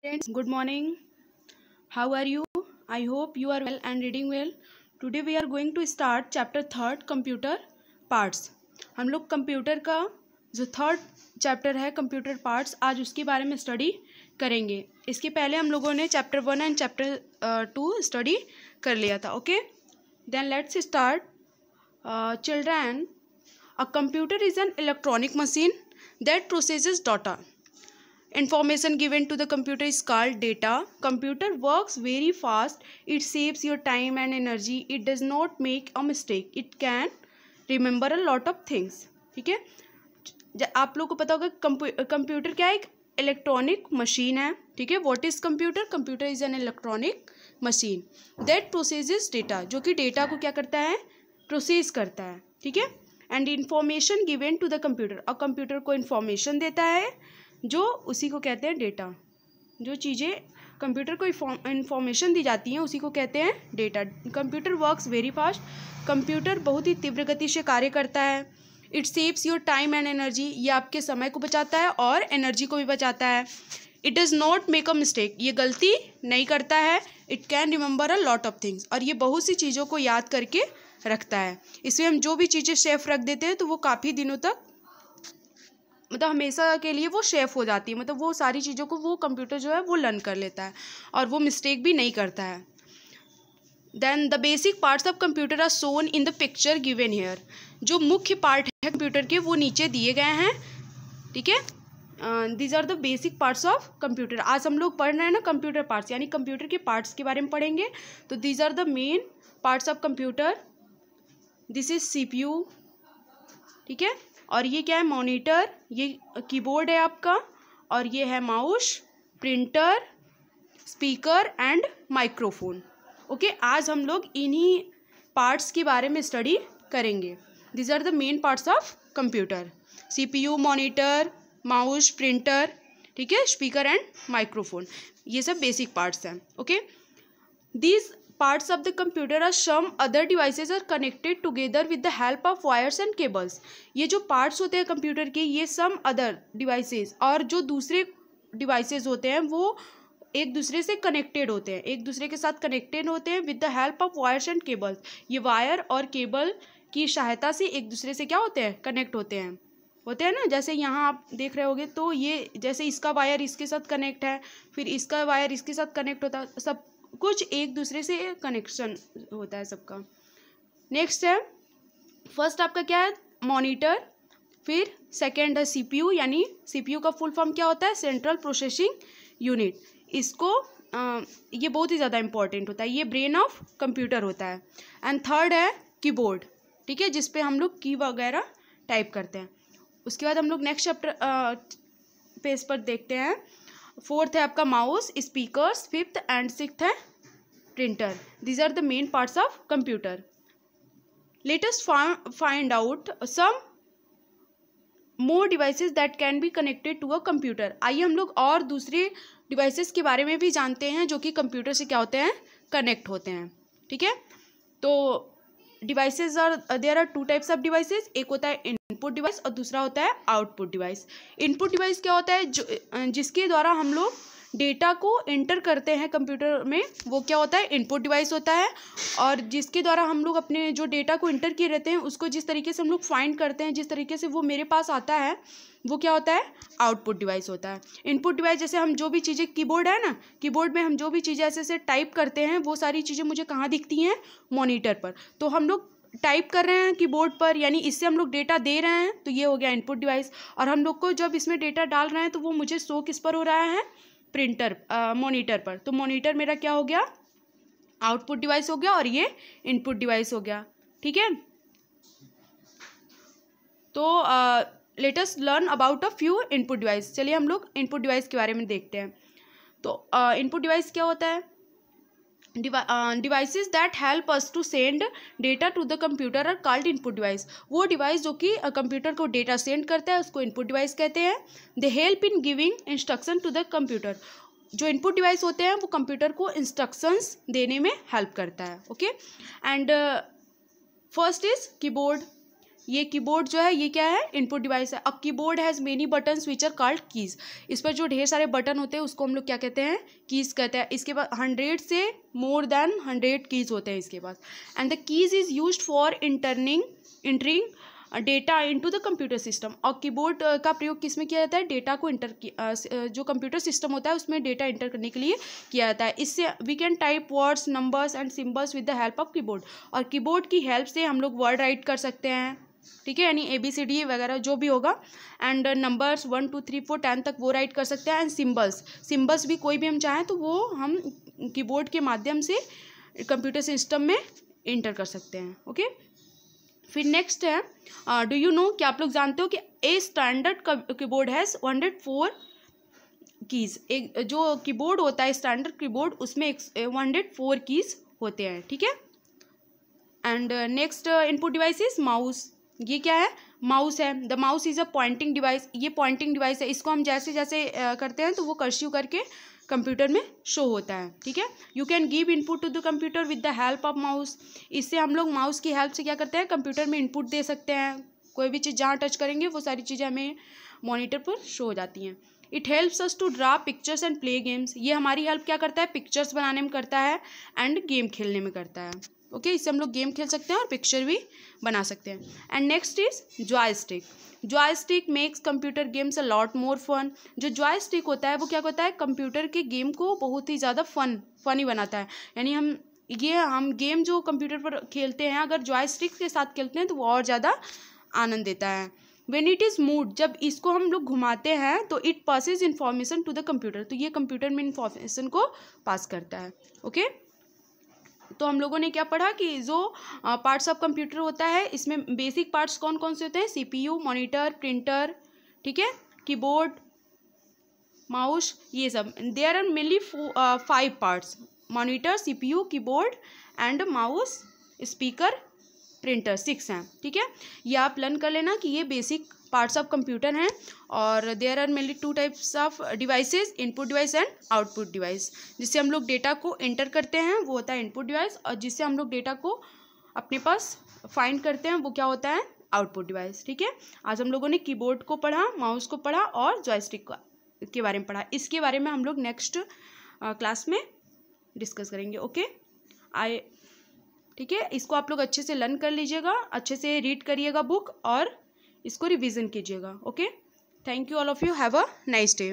Friends, good morning. How are you? I hope you are well and reading well. Today we are going to start chapter third computer parts. हम लोग computer का जो third chapter है computer parts आज उसके बारे में study करेंगे. इसके पहले हम लोगों ने चैप्टर 1 एंड चैप्टर 2 स्टडी कर लिया था. Okay, then let's start. Children, a computer is an electronic machine that processes data. Information given to the computer is called data. Computer works very fast. It saves your time and energy. It does not make a mistake. It can remember a lot of things. ठीक है, आप लोग को पता होगा computer क्या है, एक इलेक्ट्रॉनिक मशीन है. ठीक है, what is computer? Computer is an electronic machine that processes data, जो कि डेटा को क्या करता है, प्रोसेस करता है. ठीक है, and information given to the computer, और कंप्यूटर को इंफॉर्मेशन देता है जो उसी को कहते हैं डेटा. जो चीज़ें कंप्यूटर को इंफॉर्मेशन दी जाती हैं उसी को कहते हैं data. Computer works very fast. Computer बहुत ही तीव्र गति से कार्य करता है. It saves your time and energy, ये आपके समय को बचाता है और एनर्जी को भी बचाता है. It does not make a mistake, ये गलती नहीं करता है. It can remember a lot of things, और ये बहुत सी चीज़ों को याद करके रखता है. इसमें हम जो भी चीज़ें सेफ रख देते हैं तो वो काफ़ी दिनों तक, मतलब हमेशा के लिए वो शेफ हो जाती है. मतलब वो सारी चीज़ों को वो कंप्यूटर जो है वो लर्न कर लेता है और वो मिस्टेक भी नहीं करता है. Then the basic parts of computer are shown in the picture given here. जो मुख्य पार्ट है कंप्यूटर के वो नीचे दिए गए हैं. ठीक है, these are the basic parts of computer. आज हम लोग पढ़ रहे हैं ना कंप्यूटर पार्ट्स, यानी कंप्यूटर के पार्ट्स के बारे में पढ़ेंगे. तो these are the main parts of computer. This is CPU. ठीक है, और ये क्या है, मॉनिटर, ये कीबोर्ड है आपका, और ये है mouse, printer, speaker and microphone. Okay, आज हम लोग इन्हीं पार्ट्स के बारे में स्टडी करेंगे. This are the main parts of computer. CPU, monitor, mouse, printer, ठीक है, स्पीकर एंड माइक्रोफोन, ये सब बेसिक पार्ट्स हैं. Okay, these parts of the computer or some other devices are connected together with the help of wires and cables. ये जो parts होते हैं computer के, ये some other devices, और जो दूसरे devices होते हैं वो एक दूसरे से कनेक्टेड होते हैं, एक दूसरे के साथ कनेक्टेड होते हैं with the help of wires and cables. ये वायर और केबल की सहायता से एक दूसरे से क्या होते हैं, कनेक्ट होते हैं ना. जैसे यहाँ आप देख रहे होगे, तो ये जैसे इसका वायर इसके साथ कनेक्ट है, फिर इसका वायर इसके साथ कनेक्ट होता है, सब कुछ एक दूसरे से कनेक्शन होता है सबका. नेक्स्ट है, फर्स्ट आपका क्या है, मॉनिटर. फिर सेकंड है CPU, यानी CPU का फुल फॉर्म क्या होता है, सेंट्रल प्रोसेसिंग यूनिट. इसको ये बहुत ही ज़्यादा इंपॉर्टेंट होता है, ये ब्रेन ऑफ कंप्यूटर होता है. एंड थर्ड है कीबोर्ड. ठीक है, जिस पे हम लोग की वगैरह टाइप करते हैं. उसके बाद हम लोग नेक्स्ट चैप्टर पेज पर देखते हैं. फोर्थ है आपका mouse, speakers. Fifth and sixth है printer. These are the main parts of computer. Let us find out some more devices that can be connected to a computer. आइए हम लोग और दूसरे डिवाइसेस के बारे में भी जानते हैं जो कि कंप्यूटर से क्या होते हैं, कनेक्ट होते हैं. ठीक है, तो devices are, there are two types of devices. एक होता है इनपुट डिवाइस और दूसरा होता है आउटपुट डिवाइस. इनपुट डिवाइस क्या होता है, जो जिसके द्वारा हम लोग डेटा को एंटर करते हैं कंप्यूटर में, वो क्या होता है, इनपुट डिवाइस होता है. और जिसके द्वारा हम लोग अपने जो डेटा को एंटर किए रहते हैं उसको जिस तरीके से हम लोग फाइंड करते हैं, जिस तरीके से वो मेरे पास आता है, वो क्या होता है, आउटपुट डिवाइस होता है. इनपुट डिवाइस जैसे हम जो भी चीज़ें, कीबोर्ड है ना, कीबोर्ड में हम जो भी चीज़ें ऐसे ऐसे टाइप करते हैं, वो सारी चीज़ें मुझे कहाँ दिखती हैं, मॉनिटर पर. तो हम लोग टाइप कर रहे हैं कीबोर्ड पर, यानी इससे हम लोग डेटा दे रहे हैं, तो ये हो गया इनपुट डिवाइस. और हम लोग को जब इसमें डेटा डाल रहे हैं तो वो मुझे शो किस पर हो रहा है, प्रिंटर, मॉनिटर पर. तो मॉनिटर मेरा क्या हो गया, आउटपुट डिवाइस हो गया, और ये इनपुट डिवाइस हो गया. ठीक है, तो let us learn about a few input device. चलिए हम लोग इनपुट डिवाइस के बारे में देखते हैं. तो इनपुट डिवाइस क्या होता है, devices that help us to send data to the computer are called input device. वो डिवाइस जो कि कंप्यूटर को डेटा सेंड करता है उसको इनपुट डिवाइस कहते हैं. They help in giving instruction to the computer. जो इनपुट डिवाइस होते हैं वो कंप्यूटर को इंस्ट्रक्शंस देने में हेल्प करता है. Okay, and first is keyboard. ये कीबोर्ड जो है ये क्या है, इनपुट डिवाइस है। A keyboard has many buttons which are called keys. इस पर जो ढेर सारे बटन होते हैं उसको हम लोग क्या कहते हैं, कीज कहते हैं। इसके बाद 100 से मोर देन 100 कीज होते हैं इसके पास। And the keys is used for entering data into the computer system. और कीबोर्ड का प्रयोग किस में किया जाता है, डेटा को जो कंप्यूटर सिस्टम होता है उसमें डेटा इंटर करने के लिए किया जाता है। इससे we can type words, numbers and symbols with the help of keyboard. और कीबोर्ड की हेल्प से हम लोग वर्ड राइट कर सकते हैं, ठीक है, यानी ABCD वगैरह जो भी होगा। एंड नंबर्स 1 2 3 4 10 तक वो राइट कर सकते हैं। एंड सिम्बल्स भी कोई भी हम चाहें तो वो हम कीबोर्ड के माध्यम से कंप्यूटर सिस्टम में इंटर कर सकते हैं। ओके, फिर नेक्स्ट है, डू यू नो, कि आप लोग जानते हो कि a standard keyboard has 104 keys. एक जो कीबोर्ड होता है स्टैंडर्ड कीबोर्ड उसमें 104 कीज़ होते हैं, ठीक है। And next input device is mouse. ये क्या है, माउस है। The mouse is a pointing device. ये पॉइंटिंग डिवाइस है, इसको हम जैसे जैसे करते हैं तो वो कर्सिव करके कंप्यूटर में शो होता है, ठीक है। You can give input to the computer with the help of mouse. इससे हम लोग माउस की हेल्प से क्या करते हैं, कंप्यूटर में इनपुट दे सकते हैं। कोई भी चीज़ जहाँ टच करेंगे वो सारी चीज़ें हमें मॉनिटर पर शो हो जाती हैं। It helps us to draw pictures and play games. ये हमारी हेल्प क्या करता है, पिक्चर्स बनाने में करता है एंड गेम खेलने में करता है। ओके, इससे हम लोग गेम खेल सकते हैं और पिक्चर भी बना सकते हैं। And next is joystick. Joystick makes computer games a lot more fun. जो जॉयस्टिक होता है वो क्या होता है, कंप्यूटर के गेम को बहुत ही ज़्यादा फनी बनाता है। यानी हम गेम जो कंप्यूटर पर खेलते हैं अगर जॉयस्टिक के साथ खेलते हैं तो वो और ज़्यादा आनंद देता है। वेन इट इज़ मूव्ड, जब इसको हम लोग घुमाते हैं तो it passes information to the computer. तो ये कंप्यूटर में इन्फॉर्मेशन को पास करता है। ओके, तो हम लोगों ने क्या पढ़ा कि जो पार्ट्स ऑफ कंप्यूटर होता है इसमें बेसिक पार्ट्स कौन कौन से होते हैं, CPU, मॉनिटर, प्रिंटर, ठीक है, कीबोर्ड, माउस, ये सब। There are mainly 5 parts, monitor, CPU, keyboard and mouse, speaker, printer, 6 हैं, ठीक है। ये आप लर्न कर लेना कि ये बेसिक पार्ट्स ऑफ कंप्यूटर हैं। और there are mainly 2 types of devices, input device and output device. जिससे हम लोग डेटा को एंटर करते हैं वो होता है इनपुट डिवाइस, और जिससे हम लोग डेटा को अपने पास फाइंड करते हैं वो क्या होता है, आउटपुट डिवाइस, ठीक है। आज हम लोगों ने कीबोर्ड को पढ़ा, माउस को पढ़ा और जॉयस्टिक के बारे में पढ़ा। इसके बारे में हम लोग नेक्स्ट क्लास में डिस्कस करेंगे। ओके, ठीक है, इसको आप लोग अच्छे से लर्न कर लीजिएगा, अच्छे से रीड करिएगा बुक और इसको रिवीजन कीजिएगा। Okay, thank you all of you, have a nice day.